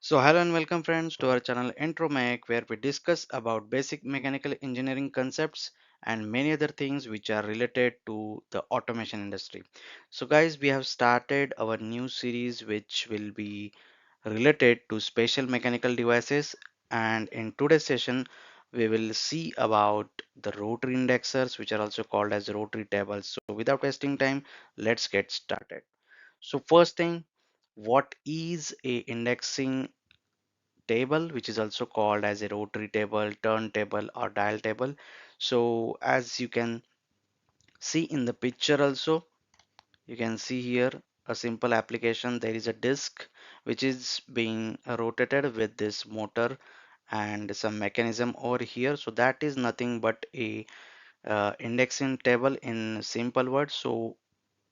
So hello and welcome friends to our channel Intro Mech, where we discuss about basic mechanical engineering concepts and many other things which are related to the automation industry. So guys, we have started our new series which will be related to special mechanical devices, and in today's session we will see about the rotary indexers, which are also called as rotary tables. So without wasting time, let's get started. So first thing, what is a indexing table, which is also called as a rotary table, turntable, or dial table? So as you can see in the picture also, you can see here a simple application. There is a disk which is being rotated with this motor and some mechanism over here. So that is nothing but a indexing table in simple words. So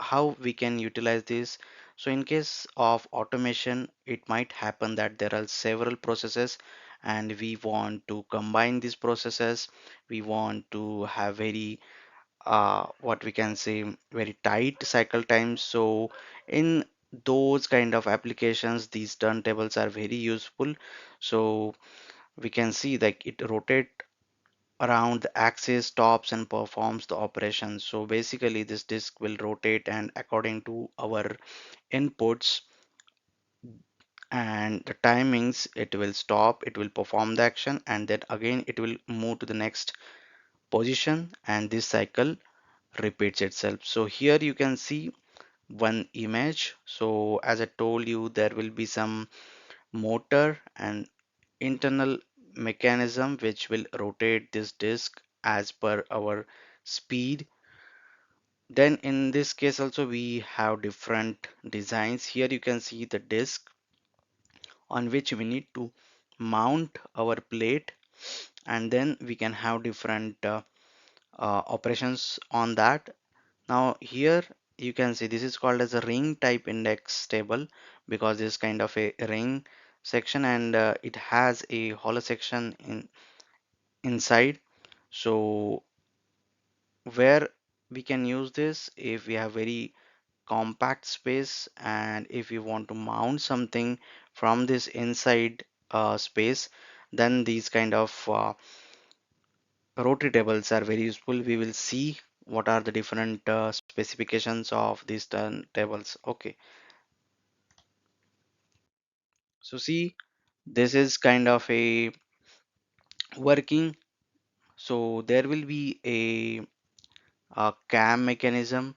how we can utilize this? So in case of automation, it might happen that there are several processes and we want to combine these processes. We want to have very what we can say very tight cycle times. So in those kind of applications, these turntables are very useful. So we can see that it rotate around the axis, stops and performs the operation. So basically this disk will rotate, and according to our inputs and the timings, it will stop, it will perform the action, and then again it will move to the next position, and this cycle repeats itself. So here you can see one image. So as I told you, there will be some motor and internal mechanism which will rotate this disk as per our speed. Then in this case also we have different designs. Here you can see the disk on which we need to mount our plate, and then we can have different operations on that. Now here you can see this is called as a ring type index table, because this is kind of a ring section, and it has a hollow section inside. So where we can use this if we have very compact space, and if you want to mount something from this inside space, then these kind of rotary tables are very useful. We will see what are the different specifications of these tables. Okay, so see, this is kind of a working. So there will be a cam mechanism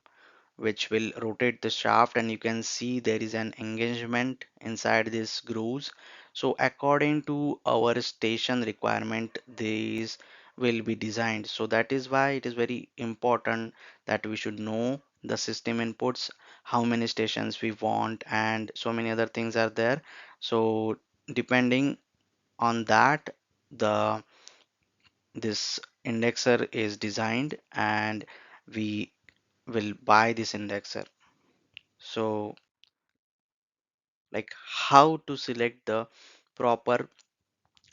which will rotate the shaft, and you can see there is an engagement inside these grooves. So according to our station requirement, these will be designed. So that is why it is very important that we should know the system inputs, how many stations we want, and so many other things are there. So depending on that, the this indexer is designed, and we will buy this indexer. So like how to select the proper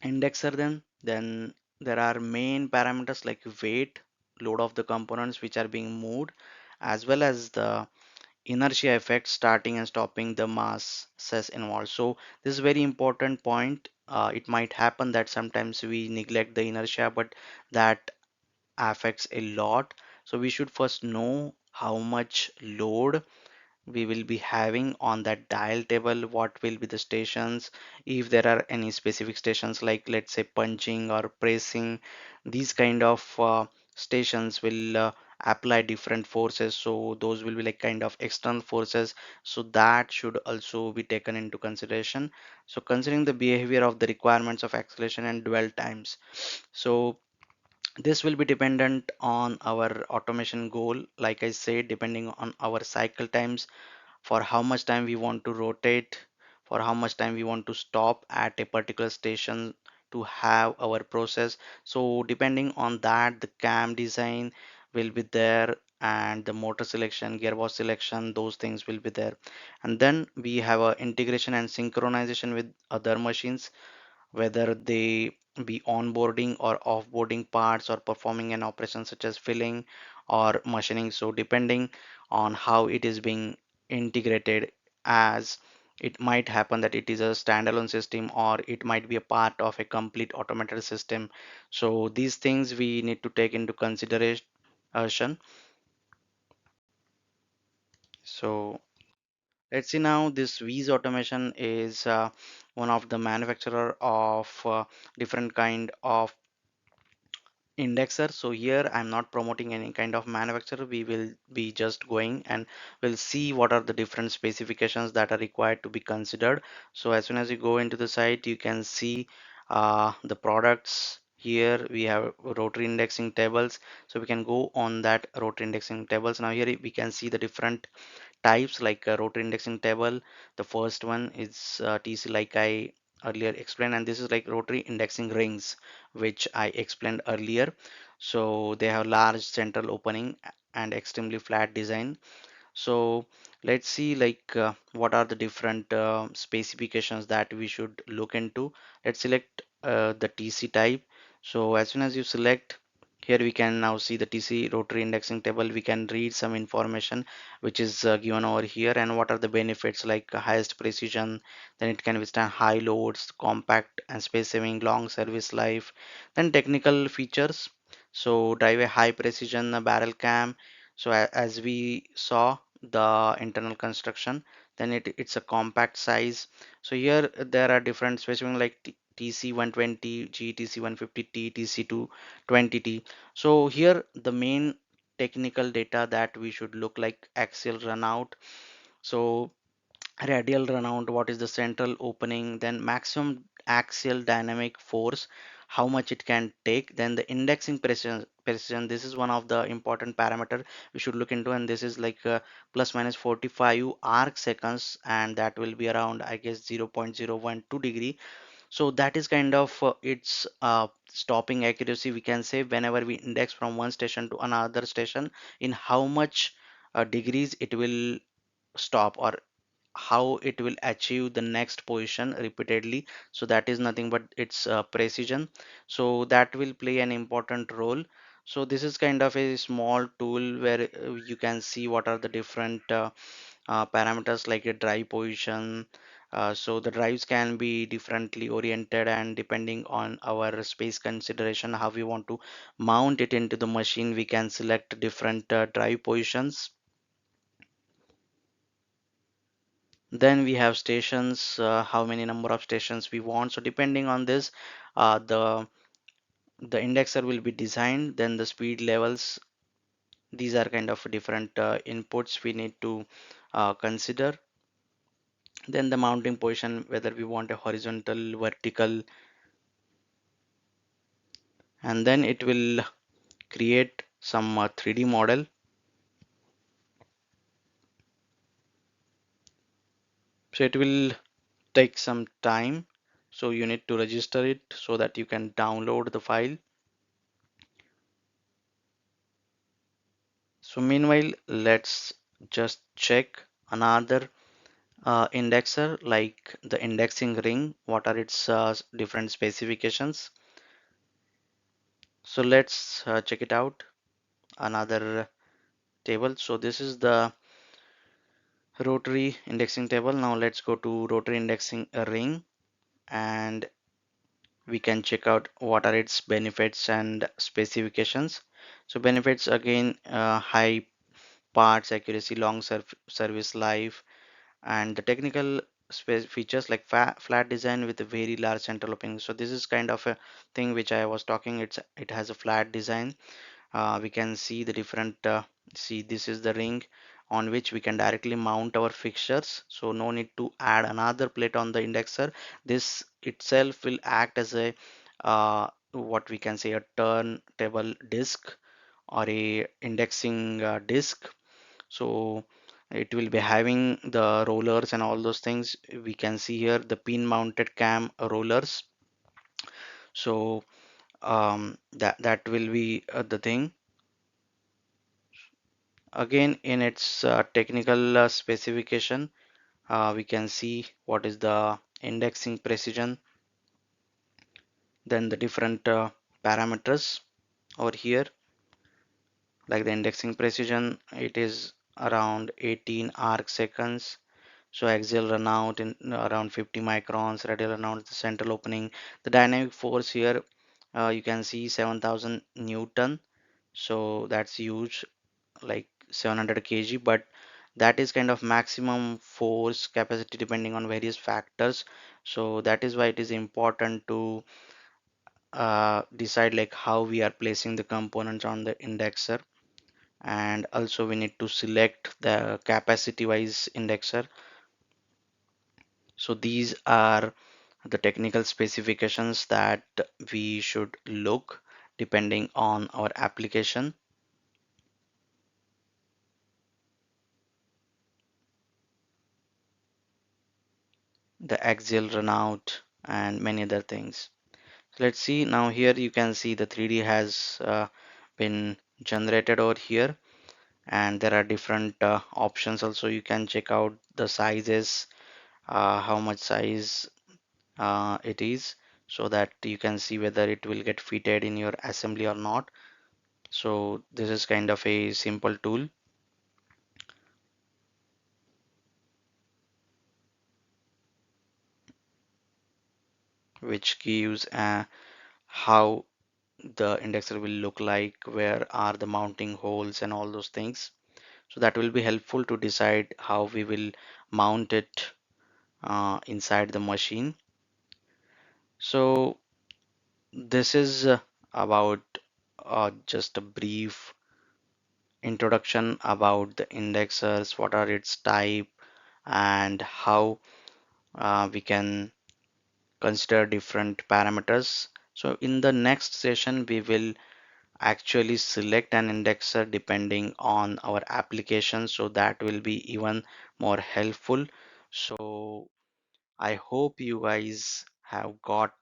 indexer, then there are main parameters like weight, load of the components which are being moved, as well as the inertia effect starting and stopping the masses involved. So this is very important point. It might happen that sometimes we neglect the inertia, but that affects a lot. So we should first know how much load we will be having on that dial table, what will be the stations, if there are any specific stations like let's say punching or pressing. These kind of stations will apply different forces, so those will be like kind of external forces, so that should also be taken into consideration. So considering the behavior of the requirements of acceleration and dwell times, so this will be dependent on our automation goal, like I said, depending on our cycle times, for how much time we want to rotate, for how much time we want to stop at a particular station to have our process. So depending on that, the cam design will be there, and the motor selection, gearbox selection, those things will be there. And then we have a integration and synchronization with other machines, whether they be onboarding or offboarding parts or performing an operation such as filling or machining. So depending on how it is being integrated, as It might happen that it is a standalone system, or it might be a part of a complete automated system. So these things we need to take into consideration. So let's see now, this V's automation is one of the manufacturer of different kind of indexer. So here I'm not promoting any kind of manufacturer. We will be just going and we'll see what are the different specifications that are required to be considered. So as soon as you go into the site, you can see the products. Here we have rotary indexing tables, so we can go on that rotary indexing tables. Now here we can see the different types, like a rotary indexing table. The first one is TC, like I earlier explained, and this is like rotary indexing rings, which I explained earlier. So they have large central opening and extremely flat design. So let's see, like what are the different specifications that we should look into. Let's select the TC type. So as soon as you select, here we can now see the TC rotary indexing table. We can read some information which is given over here, and what are the benefits, like highest precision, then it can withstand high loads, compact and space saving, long service life. Then technical features, so drive a high precision barrel cam. So as we saw the internal construction, then it's a compact size. So here there are different specifications like TC 120, GTC 150T, TC 220T. So here the main technical data that we should look, like axial runout, so radial runout, what is the central opening, then maximum axial dynamic force, how much it can take, then the indexing precision, this is one of the important parameter we should look into, and this is like plus minus 45 arc seconds, and that will be around, I guess, 0.012 degree. So that is kind of its stopping accuracy, we can say, whenever we index from one station to another station, in how much degrees it will stop, or how it will achieve the next position repeatedly. So that is nothing but its precision. So that will play an important role. So this is kind of a small tool where you can see what are the different parameters, like a drive position. So the drives can be differently oriented, and depending on our space consideration, how we want to mount it into the machine, we can select different drive positions. Then we have stations, how many number of stations we want. So depending on this, the indexer will be designed. Then the speed levels, these are kind of different inputs we need to consider. Then the mounting position, whether we want a horizontal, vertical, and then it will create some 3D model. So it will take some time, so you need to register it so that you can download the file. So meanwhile, let's just check another indexer, like the indexing ring, what are its different specifications. So let's check it out, another table. So this is the rotary indexing table. Now let's go to rotary indexing ring, and we can check out what are its benefits and specifications. So benefits, again, high parts accuracy, long service life, and the technical features, like flat design with a very large central opening. So this is kind of a thing which I was talking, it has a flat design. We can see the different see, this is the ring on which we can directly mount our fixtures, so no need to add another plate on the indexer. This itself will act as a what we can say, a turntable disc, or a indexing disc. So it will be having the rollers and all those things. We can see here the pin mounted cam rollers. So that will be the thing. Again, in its technical specification, we can see what is the indexing precision, then the different parameters over here, like the indexing precision, it is around 18 arc seconds. So axial runout in around 50 microns, radial runout the central opening. The dynamic force here, you can see 7,000 Newton. So that's huge, like 700 kg, but that is kind of maximum force capacity depending on various factors. So that is why it is important to decide like how we are placing the components on the indexer, and also we need to select the capacity wise indexer. So these are the technical specifications that we should look depending on our application, the axial runout and many other things. So let's see now. Here you can see the 3D has been generated over here, and there are different options. Also you can check out the sizes, how much size it is, so that you can see whether it will get fitted in your assembly or not. So this is kind of a simple tool which gives how the indexer will look like, where are the mounting holes and all those things. So that will be helpful to decide how we will mount it inside the machine. So this is about just a brief introduction about the indexers, what are its type, and how we can consider different parameters. So in the next session, we will actually select an indexer depending on our application. So that will be even more helpful. So I hope you guys have got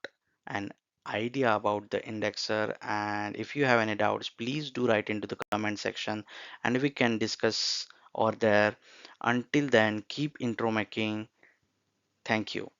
an idea about the indexer, and if you have any doubts, please do write into the comment section and we can discuss over there. Until then, keep intro making. Thank you.